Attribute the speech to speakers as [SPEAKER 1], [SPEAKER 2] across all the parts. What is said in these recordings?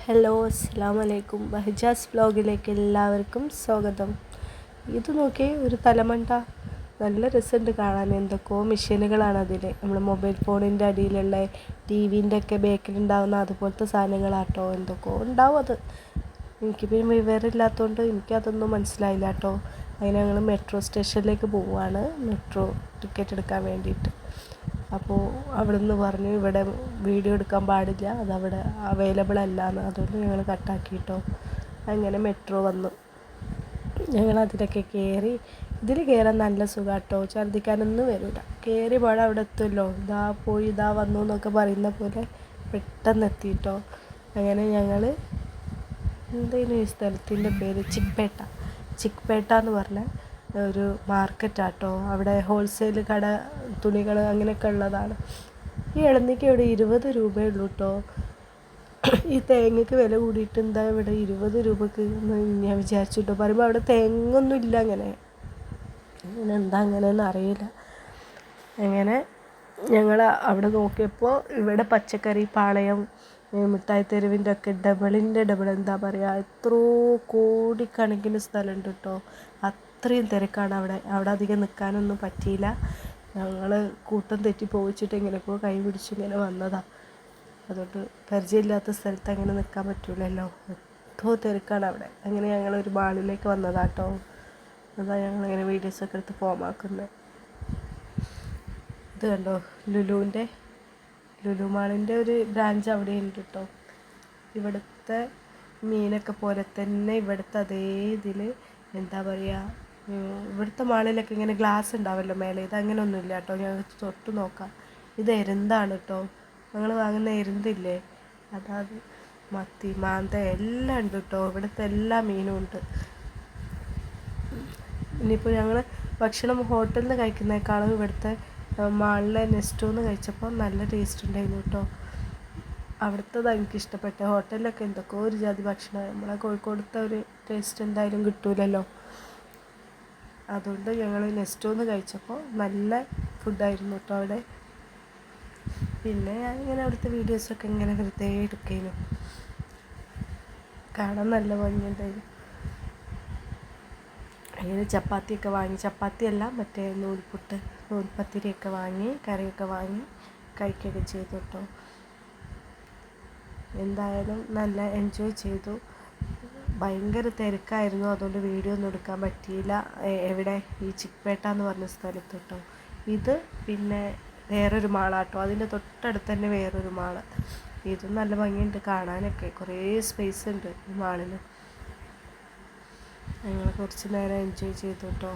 [SPEAKER 1] Hello അസ്സലാമു അലൈക്കും. ബഹജാസ് വ്ലോഗിലേക്ക് എല്ലാവർക്കും സ്വാഗതം. ഇത് നോക്കി ഒരു തലമണ്ട നല്ല രസമുണ്ട് കാണാൻ. എന്തൊക്കെയോ മെഷീനുകളാണ് അതിൽ. നമ്മൾ മൊബൈൽ ഫോണിൻ്റെ അടിയിലുള്ള ടി വിൻ്റെ ഒക്കെ ബാക്കിലുണ്ടാകുന്ന അതുപോലത്തെ സാധനങ്ങളാട്ടോ. എന്തൊക്കെയോ ഉണ്ടാവും അത്. എനിക്ക് പിന്നെ വിവരമില്ലാത്തതുകൊണ്ട് എനിക്കതൊന്നും മനസ്സിലായില്ല കേട്ടോ. അങ്ങനെ ഞങ്ങൾ മെട്രോ സ്റ്റേഷനിലേക്ക് പോവുകയാണ്, മെട്രോ ടിക്കറ്റ് എടുക്കാൻ വേണ്ടിയിട്ട്. അപ്പോൾ അവിടെ നിന്ന് പറഞ്ഞു ഇവിടെ വീഡിയോ എടുക്കാൻ പാടില്ല, അതവിടെ അവൈലബിൾ അല്ല എന്ന്. അതുകൊണ്ട് ഞങ്ങൾ കട്ടാക്കിയിട്ടോ. അങ്ങനെ മെട്രോ വന്നു. ഞങ്ങൾ അതിലൊക്കെ കയറി. ഇതിൽ കയറാൻ നല്ല സുഖാട്ടോ, ഛർദ്ദിക്കാനൊന്നും വരില്ല. കയറി പാടെ അവിടെ എത്തുമല്ലോ, ഇതാ പോയി ഇതാ വന്നു എന്നൊക്കെ പറയുന്ന പോലെ പെട്ടെന്ന് എത്തിയിട്ടോ. അങ്ങനെ ഞങ്ങൾ എന്തായാലും ഈ സ്ഥലത്തിൻ്റെ പേര് ചിക്പേട്ട എന്ന് പറഞ്ഞ ഒരു മാർക്കറ്റാട്ടോ. അവിടെ ഹോൾസെയിൽ കട, തുണികൾ അങ്ങനെയൊക്കെ ഉള്ളതാണ്. ഈ ഇളന്നിക്ക് ഇവിടെ 20 രൂപയേ ഉള്ളൂ കേട്ടോ. ഈ തേങ്ങയ്ക്ക് വില കൂടിയിട്ട് എന്താ ഇവിടെ 20 രൂപക്ക് എന്ന് ഞാൻ വിചാരിച്ചിട്ടോ. പറയുമ്പോൾ അവിടെ തേങ്ങൊന്നും ഇല്ല. അങ്ങനെ എന്താ അങ്ങനെയെന്ന് അറിയില്ല. അങ്ങനെ ഞങ്ങൾ അവിടെ നോക്കിയപ്പോൾ ഇവിടെ പച്ചക്കറി പാളയം, മിഠായി തെരുവിൻ്റെ ഒക്കെ ഡബിൾ എന്താ പറയുക, എത്രയോ കോടിക്കണക്കിന് സ്ഥലമുണ്ട് കേട്ടോ. അത്രയും തിരക്കാണ് അവിടെ. അധികം നിൽക്കാനൊന്നും പറ്റിയില്ല. ഞങ്ങൾ കൂട്ടം തെറ്റി പോയിച്ചിട്ട് എങ്ങനെയൊക്കെയോ കൈ പിടിച്ച് ഇങ്ങനെ വന്നതാണ്. അതുകൊണ്ട് പരിചയമില്ലാത്ത സ്ഥലത്ത് അങ്ങനെ നിൽക്കാൻ പറ്റില്ലല്ലോ. എത്രയോ തിരക്കാണ് അവിടെ. അങ്ങനെ ഞങ്ങളൊരു മാളിലേക്ക് വന്നതാട്ടോ. അതാ ഞങ്ങളിങ്ങനെ വീഡിയോസൊക്കെ എടുത്ത് ഫോമാക്കുന്നത്. ഇത് കണ്ടോ, ലുലു മാളിൻ്റെ ഒരു ബ്രാഞ്ച് അവിടെ ഉണ്ട് കേട്ടോ. ഇവിടുത്തെ മീനൊക്കെ പോലെ തന്നെ ഇവിടുത്തെ അതേ ഇതിൽ എന്താ പറയുക, ഇവിടുത്തെ മാളിലൊക്കെ ഇങ്ങനെ ഗ്ലാസ് ഉണ്ടാവല്ലോ മേലെ, ഇത് അങ്ങനെ ഒന്നുമില്ല കേട്ടോ. ഞങ്ങൾക്ക് തൊട്ട് നോക്കാം. ഇത് എരുന്താണ് കേട്ടോ. ഞങ്ങൾ വാങ്ങുന്ന എരുന്തില്ലേ, അതാത് മത്തി, മാന്ത എല്ലാം ഉണ്ട് കേട്ടോ. ഇവിടുത്തെ എല്ലാ മീനും ഉണ്ട്. ഇനിയിപ്പോൾ ഞങ്ങൾ ഭക്ഷണം ഹോട്ടലിൽ നിന്ന് കഴിക്കുന്നതിനേക്കാളും ഇവിടുത്തെ മാളിലെ നെസ്റ്റോന്ന് കഴിച്ചപ്പോൾ നല്ല ടേസ്റ്റ് ഉണ്ടായിരുന്നു കേട്ടോ. അവിടുത്തേതാണ് എനിക്കിഷ്ടപ്പെട്ട. ഹോട്ടലിലൊക്കെ എന്തൊക്കെയോ ഒരു ജാതി ഭക്ഷണം, നമ്മളെ കോഴിക്കോടത്തെ ഒരു ടേസ്റ്റ് എന്തായാലും കിട്ടൂലല്ലോ. അതുകൊണ്ട് ഞങ്ങൾ നെസ്റ്റോന്ന് കഴിച്ചപ്പോൾ നല്ല ഫുഡായിരുന്നു കേട്ടോ അവിടെ. പിന്നെ ഞാനിങ്ങനെ അവിടുത്തെ വീഡിയോസൊക്കെ ഇങ്ങനെ വെറുതെ എടുക്കേനു. കാണാൻ നല്ല ഭംഗിയുണ്ടായിരുന്നു. അങ്ങനെ ചപ്പാത്തിയൊക്കെ വാങ്ങി, ചപ്പാത്തിയല്ല മറ്റേ നൂൽപ്പത്തിരിയൊക്കെ വാങ്ങി, കറിയൊക്കെ വാങ്ങി കഴിക്കുകയൊക്കെ ചെയ്തു കേട്ടോ. എന്തായാലും നല്ല എൻജോയ് ചെയ്തു. ഭയങ്കര തിരക്കായിരുന്നു, അതുകൊണ്ട് വീഡിയോ ഒന്നും എടുക്കാൻ പറ്റിയില്ല. എവിടെ ഈ ചിക്പേട്ട എന്ന് പറഞ്ഞ സ്ഥലത്ത് കേട്ടോ. ഇത് പിന്നെ വേറൊരു മാളാട്ടോ, അതിൻ്റെ തൊട്ടടുത്ത് തന്നെ വേറൊരു മാള്. ഇതും നല്ല ഭംഗിയുണ്ട് കാണാനൊക്കെ, കുറേ സ്പേസ് ഉണ്ട് ഈ മാളിൽ. ഞങ്ങൾ കുറച്ച് നേരം എൻജോയ് ചെയ്തു കേട്ടോ.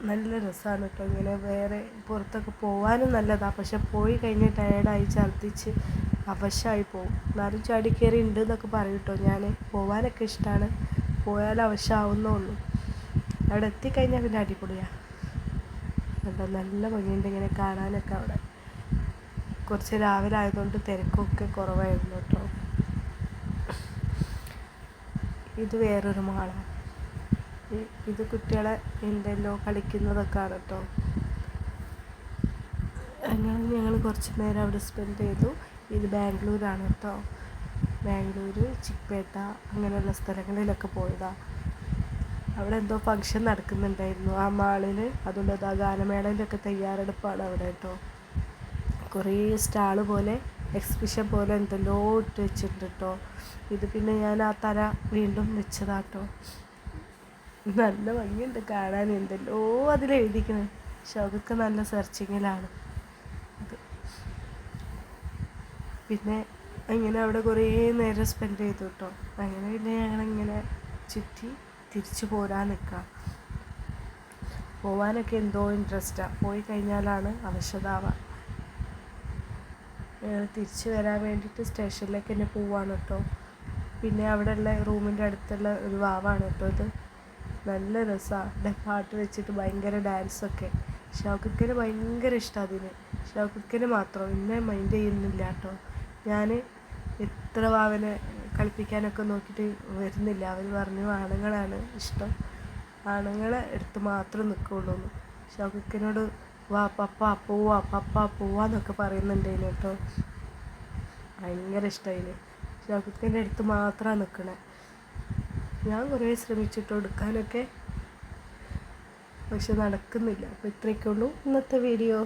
[SPEAKER 1] നല്ല രസമാണ് കേട്ടോ. ഇങ്ങനെ വേറെ പുറത്തൊക്കെ പോകാനും നല്ലതാണ്. പക്ഷെ പോയി കഴിഞ്ഞ് ടയേർഡായി ഛർദ്ദിച്ച് അവശമായി പോകും. എന്നാലും ചാടി കയറി ഉണ്ട് എന്നൊക്കെ പറയും കേട്ടോ. ഞാൻ പോകാനൊക്കെ ഇഷ്ടമാണ്, പോയാൽ അവശമാവുന്നുള്ളൂ. അവിടെ എത്തിക്കഴിഞ്ഞാൽ പിന്നെ അടിപൊളിയാണ് കേട്ടോ. നല്ല ഭംഗിയുണ്ട് ഇങ്ങനെ കാണാനൊക്കെ. അവിടെ കുറച്ച് രാവിലെ ആയതുകൊണ്ട് തിരക്കൊക്കെ കുറവായിരുന്നു കേട്ടോ. ഇത് വേറൊരു മാളാണ്. ഇത് കുട്ടികളെ എന്തെല്ലോ കളിക്കുന്നതൊക്കെയാണ് കേട്ടോ. അങ്ങനെ ഞങ്ങൾ കുറച്ച് നേരം അവിടെ സ്പെൻഡ് ചെയ്തു. ഇത് ബാംഗ്ലൂരാണ് കേട്ടോ. ബാംഗ്ലൂർ, ചിക്പേട്ട അങ്ങനെയുള്ള സ്ഥലങ്ങളിലൊക്കെ പോയതാണ്. അവിടെ എന്തോ ഫങ്ഷൻ നടക്കുന്നുണ്ടായിരുന്നു ആ മാളിൽ. അതുകൊണ്ട് അത് ആ ഗാനമേളൻ്റെ ഒക്കെ തയ്യാറെടുപ്പാണ് അവിടെ കേട്ടോ. കുറേ സ്റ്റാള് പോലെ, എക്സിബിഷൻ പോലെ എന്തെല്ലോ ഇട്ട് വെച്ചിട്ടുണ്ട് കേട്ടോ. ഇത് പിന്നെ ഞാൻ ആ തല വീണ്ടും വെച്ചതാട്ടോ. നല്ല ഭംഗിയുണ്ട് കാണാൻ. എന്തെല്ലോ അതിലെഴുതിക്കണേ. പക്ഷെ അതൊക്കെ നല്ല സെർച്ചിങ്ങിലാണ്. പിന്നെ അങ്ങനെ അവിടെ കുറേ നേരം സ്പെൻഡ് ചെയ്തു കേട്ടോ. അങ്ങനെ പിന്നെ ഞങ്ങളിങ്ങനെ ചുറ്റി തിരിച്ചു പോരാൻ നിൽക്കാം. പോവാനൊക്കെ എന്തോ ഇൻട്രസ്റ്റാണ്, പോയി കഴിഞ്ഞാലാണ് അവശതാവുക. ഞങ്ങൾ തിരിച്ചു വരാൻ വേണ്ടിയിട്ട് സ്റ്റേഷനിലേക്ക് തന്നെ പോവാണ് കേട്ടോ. പിന്നെ അവിടെയുള്ള റൂമിൻ്റെ അടുത്തുള്ള ഒരു വാവാണ് കേട്ടോ ഇത്. നല്ല രസമാണ്, പാട്ട് വെച്ചിട്ട് ഭയങ്കര ഡാൻസൊക്കെ. ഷൗക്കത്തിന് ഭയങ്കര ഇഷ്ടമാണ് അതിന്. ഷൗക്കത്തിന് മാത്രം, എന്നെ മൈൻഡ് ചെയ്യുന്നില്ല കേട്ടോ. ഞാൻ എത്ര വാവനെ കളിപ്പിക്കാനൊക്കെ നോക്കിയിട്ട് വരുന്നില്ല. അവർ പറഞ്ഞു ആണുങ്ങളാണ് ഇഷ്ടം, ആണുങ്ങളെ എടുത്ത് മാത്രം നിൽക്കുള്ളൂ എന്ന്. ഷൗക്കത്തിനോട് വാ പപ്പ പോവാ, പപ്പ പോവാന്നൊക്കെ പറയുന്നുണ്ടേനു കേട്ടോ. ഭയങ്കര ഇഷ്ടമായി. ഷൗക്കത്തിൻ്റെ അടുത്ത് മാത്രമാണ് നിൽക്കണേ. ഞാൻ കുറേ ശ്രമിച്ചിട്ട് എടുക്കാനൊക്കെ, പക്ഷെ നടക്കുന്നില്ല. അപ്പോൾ ഇത്രയൊക്കെ ഉള്ളൂ ഇന്നത്തെ വീഡിയോ.